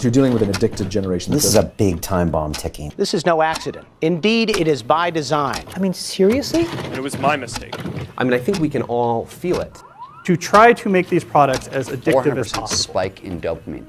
You're dealing with an addicted generation. This is a big time bomb ticking. This is no accident. Indeed, it is by design. I mean, seriously? And it was my mistake. I mean, I think we can all feel it. To try to make these products as addictive as 400% possible. spike in dopamine.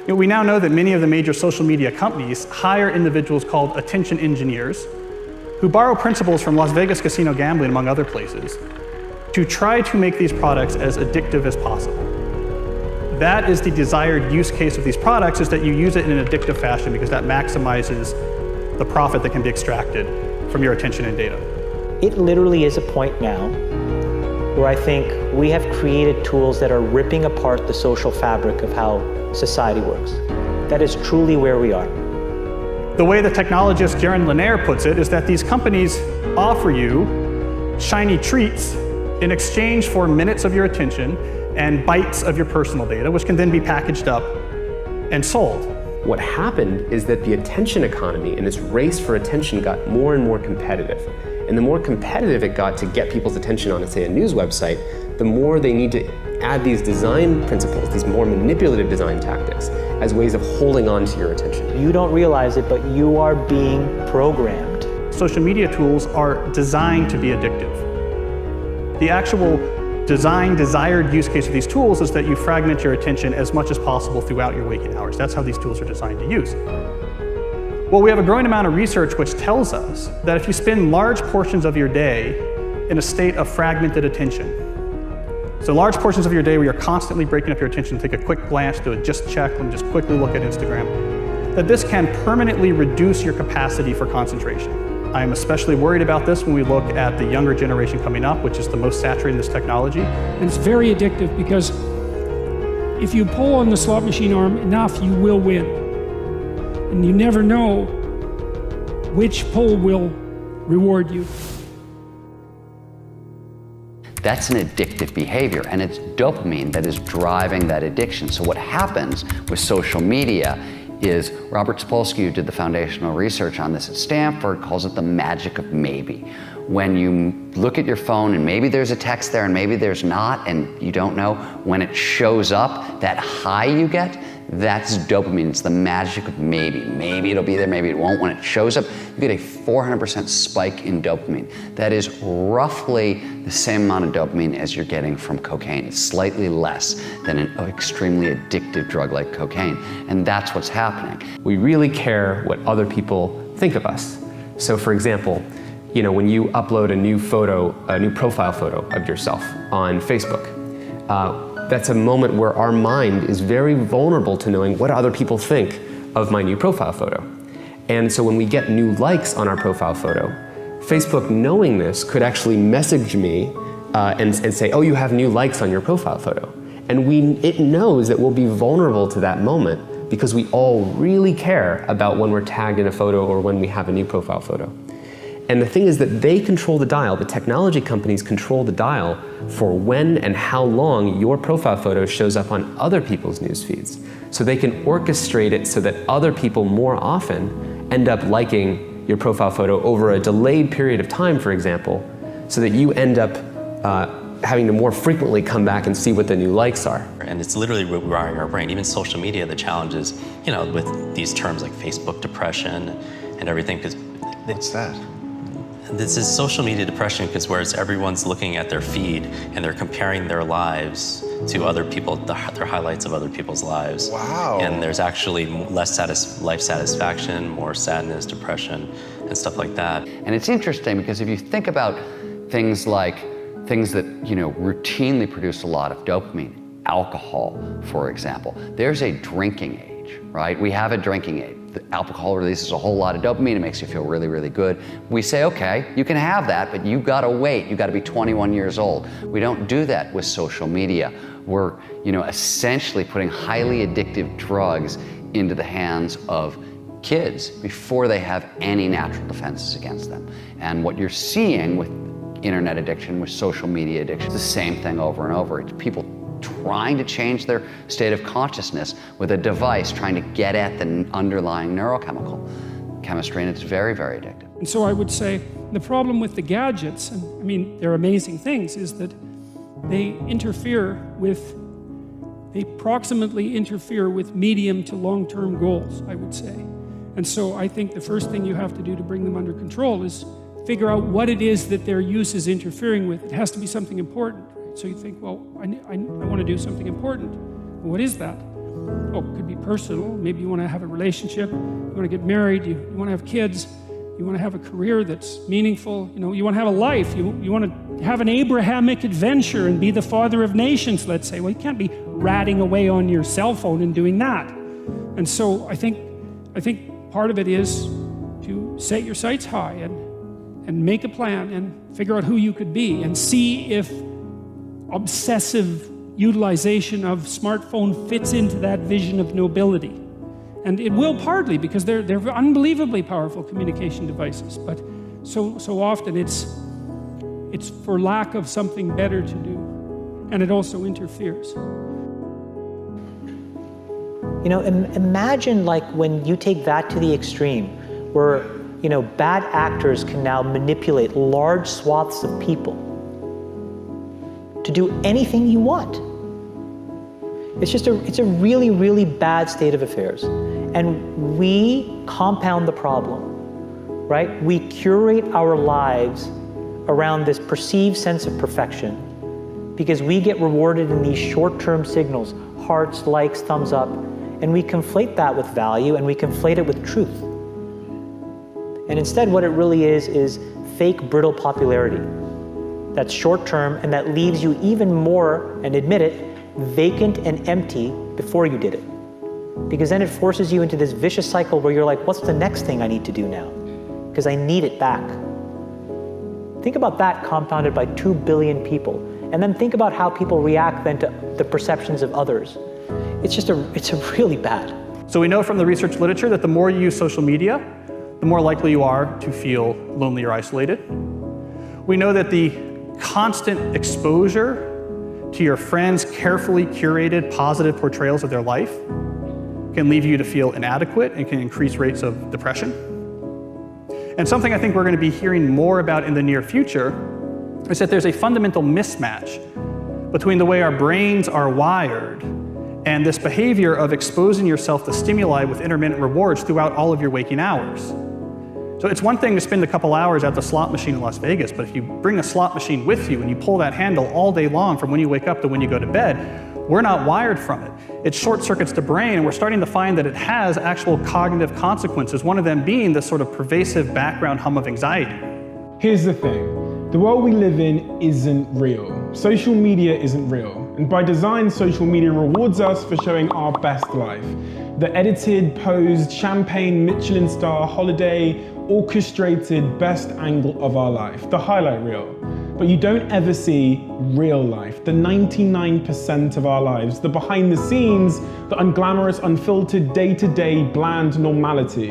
We now know that many of the major social media companies hire individuals called attention engineers who borrow principles from Las Vegas casino gambling, among other places, to try to make these products as addictive as possible. That is the desired use case of these products, is that you use it in an addictive fashion because that maximizes the profit that can be extracted from your attention and data. It literally is a point now where I think we have created tools that are ripping apart the social fabric of how society works. That is truly where we are. The way the technologist Jaron Lanier puts it is that these companies offer you shiny treats in exchange for minutes of your attention and bytes of your personal data, which can then be packaged up and sold. What happened is that the attention economy and this race for attention got more and more competitive. And the more competitive it got to get people's attention on, say, a news website, the more they need to add these design principles, these more manipulative design tactics, as ways of holding on to your attention. You don't realize it, but you are being programmed. Social media tools are designed to be addictive. The actual desired use case of these tools is that you fragment your attention as much as possible throughout your waking hours. That's how these tools are designed to use. Well, we have a growing amount of research which tells us that if you spend large portions of your day in a state of fragmented attention, so large portions of your day where you're constantly breaking up your attention, take a quick glance, do a just check, and just quickly look at Instagram, that this can permanently reduce your capacity for concentration. I am especially worried about this when we look at the younger generation coming up, which is the most saturated in this technology. And it's very addictive because if you pull on the slot machine arm enough, you will win. And you never know which pull will reward you. That's an addictive behavior, and it's dopamine that is driving that addiction. So what happens with social media is Robert Sapolsky, who did the foundational research on this at Stanford, calls it the magic of maybe. When you look at your phone and maybe there's a text there and maybe there's not, and you don't know, when it shows up, that high you get, that's dopamine. It's the magic of maybe. Maybe it'll be there, maybe it won't. When it shows up, you get a 400% spike in dopamine. That is roughly the same amount of dopamine as you're getting from cocaine. It's slightly less than an extremely addictive drug like cocaine. And that's what's happening. We really care what other people think of us. So for example, when you upload a new photo, a new profile photo of yourself on Facebook, that's a moment where our mind is very vulnerable to knowing what other people think of my new profile photo. And so when we get new likes on our profile photo, Facebook, knowing this, could actually message me and say, oh, you have new likes on your profile photo. And it knows that we'll be vulnerable to that moment because we all really care about when we're tagged in a photo or when we have a new profile photo. And the thing is that they control the dial, the technology companies control the dial for when and how long your profile photo shows up on other people's news feeds. So they can orchestrate it so that other people more often end up liking your profile photo over a delayed period of time, for example, so that you end up having to more frequently come back and see what the new likes are. And it's literally rewiring our brain. Even social media, the challenge is, with these terms like Facebook depression and everything, because what's that? This is social media depression because whereas everyone's looking at their feed and they're comparing their lives to other people, their highlights of other people's lives. Wow. And there's actually less life satisfaction, more sadness, depression, and stuff like that. And it's interesting because if you think about things that routinely produce a lot of dopamine, alcohol, for example, there's a drinking age, right? We have a drinking age. The alcohol releases a whole lot of dopamine. It makes you feel really, really good. We say, okay, you can have that, but you've got to wait. You've got to be 21 years old. We don't do that with social media. We're, essentially putting highly addictive drugs into the hands of kids before they have any natural defenses against them. And what you're seeing with internet addiction, with social media addiction, it's the same thing over and over. It's people trying to change their state of consciousness with a device, trying to get at the underlying neurochemical chemistry, and it's very, very addictive. And so I would say the problem with the gadgets, and they're amazing things, is that they interfere with they proximately interfere with medium to long-term goals, I would say. And so I think the first thing you have to do to bring them under control is figure out what it is that their use is interfering with. It has to be something important. Right? So you think, well, I want to do something important. Well, what is that? Oh, it could be personal. Maybe you want to have a relationship. You want to get married. You want to have kids. You want to have a career that's meaningful. You want to have a life. You want to have an Abrahamic adventure and be the father of nations, let's say. Well, you can't be ratting away on your cell phone and doing that. And so I think part of it is to set your sights high and make a plan and figure out who you could be and see if obsessive utilization of smartphone fits into that vision of nobility. And it will partly, because they're unbelievably powerful communication devices, but so often it's for lack of something better to do, and it also interferes. Imagine like when you take that to the extreme, where bad actors can now manipulate large swaths of people to do anything you want. It's a really, really bad state of affairs. And we compound the problem, right? We curate our lives around this perceived sense of perfection because we get rewarded in these short-term signals, hearts, likes, thumbs up, and we conflate that with value and we conflate it with truth. And instead what it really is fake, brittle popularity that's short-term and that leaves you even more, and admit it, vacant and empty before you did it. Because then it forces you into this vicious cycle where you're like, what's the next thing I need to do now? Because I need it back. Think about that compounded by 2 billion people. And then think about how people react then to the perceptions of others. It's really bad. So we know from the research literature that the more you use social media, the more likely you are to feel lonely or isolated. We know that the constant exposure to your friends' carefully curated positive portrayals of their life can leave you to feel inadequate and can increase rates of depression. And something I think we're going to be hearing more about in the near future is that there's a fundamental mismatch between the way our brains are wired and this behavior of exposing yourself to stimuli with intermittent rewards throughout all of your waking hours. So it's one thing to spend a couple hours at the slot machine in Las Vegas, but if you bring a slot machine with you and you pull that handle all day long from when you wake up to when you go to bed, we're not wired from it. It short circuits the brain, and we're starting to find that it has actual cognitive consequences, one of them being this sort of pervasive background hum of anxiety. Here's the thing. The world we live in isn't real. Social media isn't real. And by design, social media rewards us for showing our best life. The edited, posed, champagne, Michelin star, holiday, orchestrated best angle of our life, the highlight reel. But you don't ever see real life, the 99% of our lives, the behind the scenes, the unglamorous, unfiltered, day-to-day, bland normality.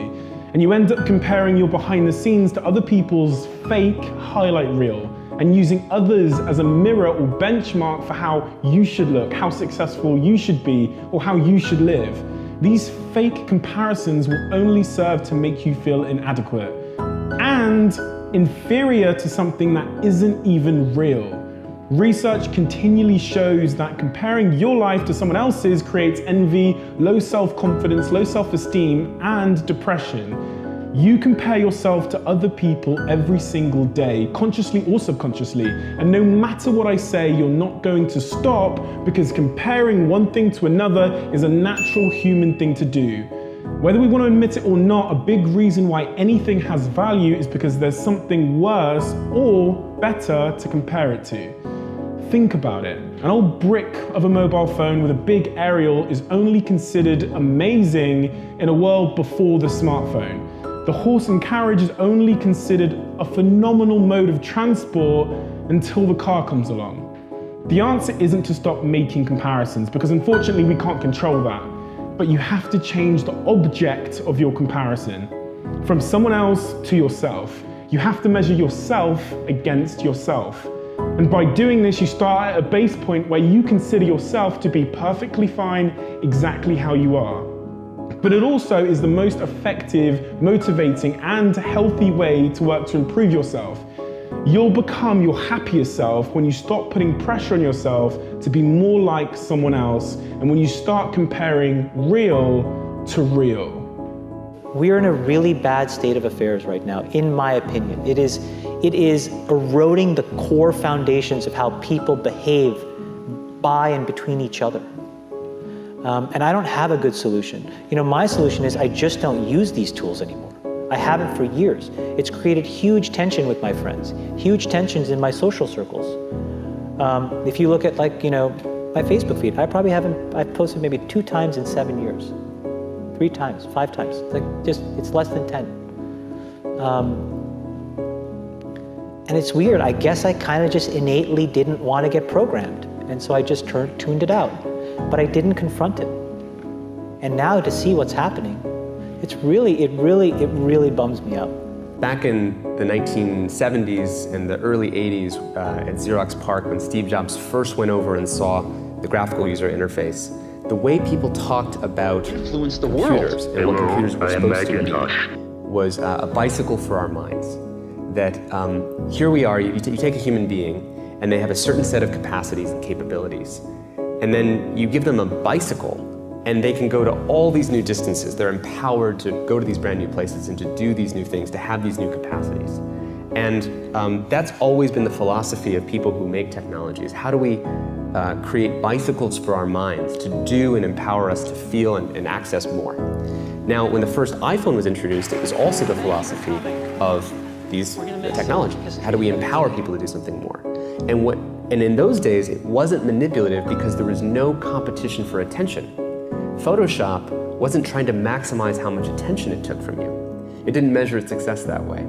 And you end up comparing your behind the scenes to other people's fake highlight reel and using others as a mirror or benchmark for how you should look, how successful you should be, or how you should live. These fake comparisons will only serve to make you feel inadequate and inferior to something that isn't even real. Research continually shows that comparing your life to someone else's creates envy, low self-confidence, low self-esteem, and depression. You compare yourself to other people every single day, consciously or subconsciously, and no matter what I say, you're not going to stop because comparing one thing to another is a natural human thing to do. Whether we want to admit it or not, a big reason why anything has value is because there's something worse or better to compare it to. Think about it. An old brick of a mobile phone with a big aerial is only considered amazing in a world before the smartphone. The horse and carriage is only considered a phenomenal mode of transport until the car comes along. The answer isn't to stop making comparisons, because unfortunately we can't control that. But you have to change the object of your comparison from someone else to yourself. You have to measure yourself against yourself. And by doing this, you start at a base point where you consider yourself to be perfectly fine exactly how you are. But it also is the most effective, motivating, and healthy way to work to improve yourself. You'll become your happier self when you stop putting pressure on yourself to be more like someone else, and when you start comparing real to real. We're in a really bad state of affairs right now, in my opinion. It is eroding the core foundations of how people behave by and between each other. And I don't have a good solution. My solution is I just don't use these tools anymore. I haven't for years. It's created huge tension with my friends, huge tensions in my social circles. If you look at my Facebook feed, I've posted maybe 2 times in 7 years. 3 times, 5 times. It's less than 10. And it's weird. I guess I kind of just innately didn't want to get programmed. And so I just tuned it out. But I didn't confront it. And now to see what's happening, it really bums me out. Back in the 1970s and the early 80s at Xerox PARC, when Steve Jobs first went over and saw the graphical user interface, the way people talked about computers and what computers were supposed to be was a bicycle for our minds. That here we are, you take a human being and they have a certain set of capacities and capabilities, and then you give them a bicycle and they can go to all these new distances. They're empowered to go to these brand new places and to do these new things, to have these new capacities. And that's always been the philosophy of people who make technologies. How do we create bicycles for our minds to do and empower us to feel and access more? Now, when the first iPhone was introduced, it was also the philosophy of these technologies. How do we empower people to do something more? And in those days, it wasn't manipulative because there was no competition for attention. Photoshop wasn't trying to maximize how much attention it took from you. It didn't measure its success that way.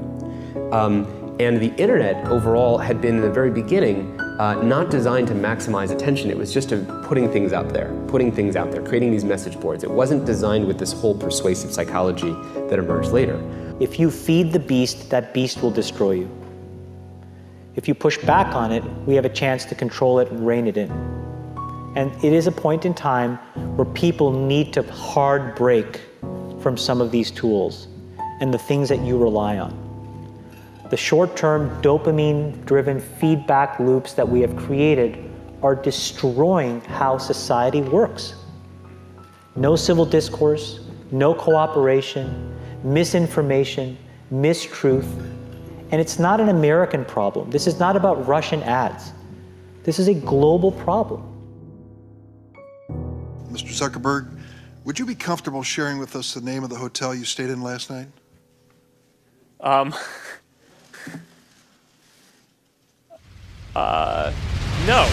And the internet overall had been in the very beginning not designed to maximize attention. It was just putting things out there, creating these message boards. It wasn't designed with this whole persuasive psychology that emerged later. If you feed the beast, that beast will destroy you. If you push back on it, we have a chance to control it and rein it in. And it is a point in time where people need to hard break from some of these tools and the things that you rely on. The short-term dopamine-driven feedback loops that we have created are destroying how society works. No civil discourse, no cooperation, misinformation, mistruth. And it's not an American problem. This is not about Russian ads. This is a global problem. Mr. Zuckerberg, would you be comfortable sharing with us the name of the hotel you stayed in last night? No.